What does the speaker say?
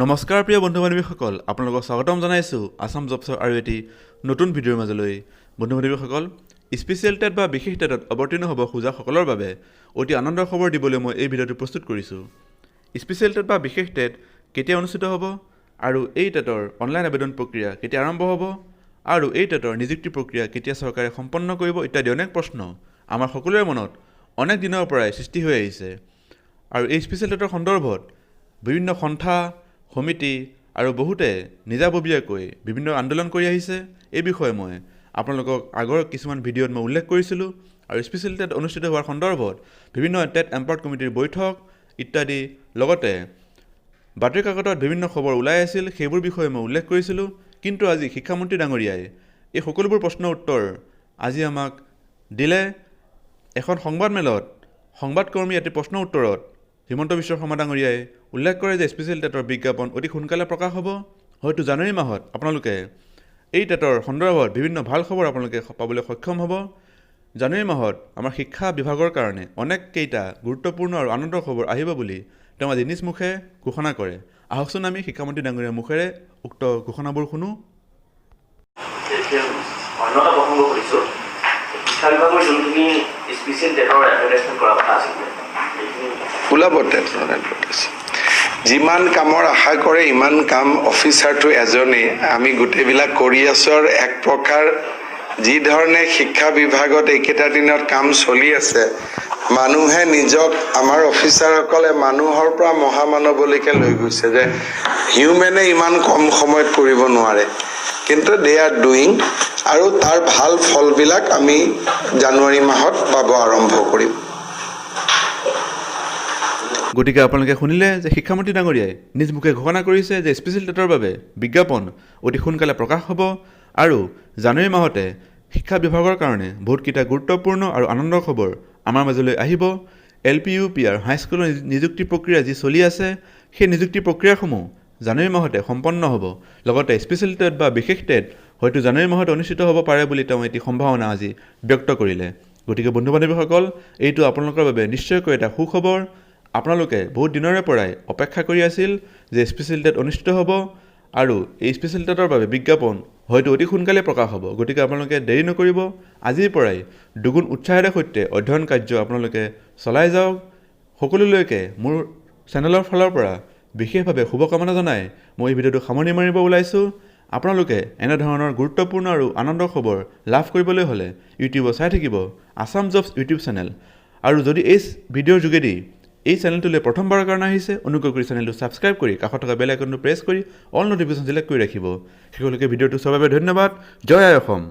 নমস্কাৰ প্ৰিয় বন্ধু বান্ধৱীসকল, আপোনালোকক স্বাগতম জনাইছোঁ আসাম জবছৰ আৰু এটি নতুন ভিডিঅ'ৰ মাজলৈ। বন্ধু বান্ধৱীসকল, স্পেচিয়েল টেট বা বিশেষ টেটত অৱতীৰ্ণ হ'ব খোজাসকলৰ বাবে অতি আনন্দৰ খবৰ দিবলৈ মই এই ভিডিঅ'টো প্ৰস্তুত কৰিছোঁ। স্পেচিয়েল টেট বা বিশেষ টেট কেতিয়া অনুষ্ঠিত হ'ব আৰু এই টেটৰ অনলাইন আবেদন প্ৰক্ৰিয়া কেতিয়া আৰম্ভ হ'ব আৰু এই টেটৰ নিযুক্তি প্ৰক্ৰিয়া কেতিয়া চৰকাৰে সম্পন্ন কৰিব ইত্যাদি অনেক প্ৰশ্ন আমাৰ সকলোৰে মনত অনেক দিনৰ পৰাই সৃষ্টি হৈ আহিছে। আৰু এই স্পেচিয়েল টেটৰ সন্দৰ্ভত বিভিন্ন সন্থা সমিতি আৰু বহুতে নিজাববীয়াকৈ বিভিন্ন আন্দোলন কৰি আহিছে। এই বিষয়ে মই আপোনালোকক আগৰ কিছুমান ভিডিঅ'ত মই উল্লেখ কৰিছিলোঁ আৰু স্পেচিয়েল টেট অনুষ্ঠিত হোৱাৰ সন্দৰ্ভত বিভিন্ন টেট এম্পায়াৰ্ড কমিটিৰ বৈঠক ইত্যাদি লগতে বাতৰি কাকতত বিভিন্ন খবৰ ওলাই আছিল, সেইবোৰ বিষয়ে মই উল্লেখ কৰিছিলোঁ। কিন্তু আজি শিক্ষামন্ত্ৰী ডাঙৰীয়াই এই সকলোবোৰ প্ৰশ্নৰ উত্তৰ আজি আমাক দিলে। এখন সংবাদমেলত সংবাদকৰ্মী এটি প্ৰশ্নৰ উত্তৰত হিমন্ত বিশ্ব শৰ্মা ডাঙৰীয়াই উল্লেখ কৰে যে স্পেচিয়েল টেটৰ বিজ্ঞাপন অতি সোনকালে প্ৰকাশ হ'ব। হয়তো জানুৱাৰী মাহত আপোনালোকে এই টেটৰ সন্দৰ্ভত বিভিন্ন ভাল খবৰ আপোনালোকে পাবলৈ সক্ষম হ'ব। জানুৱাৰী মাহত আমাৰ শিক্ষা বিভাগৰ কাৰণে অনেক কেইটা গুৰুত্বপূৰ্ণ আৰু আনন্দৰ খবৰ আহিব বুলি তেওঁ আজি নিজ মুখে ঘোষণা কৰে। আহকচোন আমি শিক্ষামন্ত্ৰী ডাঙৰীয়াৰ মুখেৰে উক্ত ঘোষণাবোৰ শুনো। অন্যটা প্ৰসংগ কৰিছোঁ, শিক্ষা বিভাগৰ যোনখিনি স্পেচিয়েল টেটৰ এডভাৰটাইজমেণ্ট কৰা কথা আছিল ওলাব টেটৰ এডভাৰটাইজ। যিমান কামৰ আশা কৰে ইমান কাম অফিচাৰটো এজনেই, আমি গোটেইবিলাক কৰি আছোঁ। আৰু এক প্ৰকাৰ যি ধৰণে শিক্ষা বিভাগত এইকেইটা দিনত কাম চলি আছে, মানুহে নিজক আমাৰ অফিচাৰসকলে মানুহৰ পৰা মহামানৱলৈকে লৈ গৈছে যে হিউমেনে ইমান কম সময়ত কৰিব নোৱাৰে, কিন্তু দে আৰ ডুইং। আৰু তাৰ ভাল ফলবিলাক আমি জানুৱাৰী মাহত পাব আৰম্ভ কৰিম। গতিকে আপোনালোকে শুনিলে যে শিক্ষামন্ত্ৰী ডাঙৰীয়াই নিজ মুখে ঘোষণা কৰিছে যে স্পেচিয়েল টেটৰ বাবে বিজ্ঞাপন অতি সোনকালে প্ৰকাশ হ'ব আৰু জানুৱাৰী মাহতে শিক্ষা বিভাগৰ কাৰণে বহুতকেইটা গুৰুত্বপূৰ্ণ আৰু আনন্দৰ খবৰ আমাৰ মাজলৈ আহিব। LP UP আৰু হাইস্কুলৰ নিযুক্তি প্ৰক্ৰিয়া যি চলি আছে, সেই নিযুক্তি প্ৰক্ৰিয়াসমূহ জানুৱাৰী মাহতে সম্পন্ন হ'ব। লগতে স্পেচিয়েল টেট বা বিশেষ টেট হয়তো জানুৱাৰী মাহত অনুষ্ঠিত হ'ব পাৰে বুলি তেওঁ এটি সম্ভাৱনা আজি ব্যক্ত কৰিলে। গতিকে বন্ধু বান্ধৱীসকল, এইটো আপোনালোকৰ বাবে নিশ্চয়কৈ এটা সুখবৰ। আপোনালোকে বহুত দিনৰে পৰাই অপেক্ষা কৰি আছিল যে স্পেচিয়েল টেট অনুষ্ঠিত হ'ব আৰু এই স্পেচিয়েল টেটৰ বাবে বিজ্ঞাপন হয়তো অতি সোনকালে প্ৰকাশ হ'ব। গতিকে আপোনালোকে দেৰি নকৰিব, আজিৰ পৰাই দুগুণ উৎসাহেৰে সৈতে অধ্যয়ন কাৰ্য আপোনালোকে চলাই যাওক। সকলোলৈকে মোৰ চেনেলৰ ফালৰ পৰা বিশেষভাৱে শুভকামনা জনাই মই এই ভিডিঅ'টো সামৰণি মাৰিব ওলাইছোঁ। আপোনালোকে এনেধৰণৰ গুৰুত্বপূৰ্ণ আৰু আনন্দৰ খবৰ লাভ কৰিবলৈ হ'লে ইউটিউবত চাই থাকিব আসাম জবছ ইউটিউব চেনেল। আৰু যদি এই ভিডিঅ'ৰ যোগেদি এই চেনেলটোলৈ প্ৰথমবাৰৰ কাৰণে আহিছে, অনুগ্ৰহ কৰি চেনেলটো ছাবস্ক্ৰাইব কৰি কাষত থকা বেল আইকনটো প্ৰেছ কৰি অল নটিফিকেশ্যন চিলেক্ট কৰি ৰাখিব। সকলোকে ভিডিঅ'টো চোৱাৰ বাবে ধন্যবাদ। জয় আই অসম।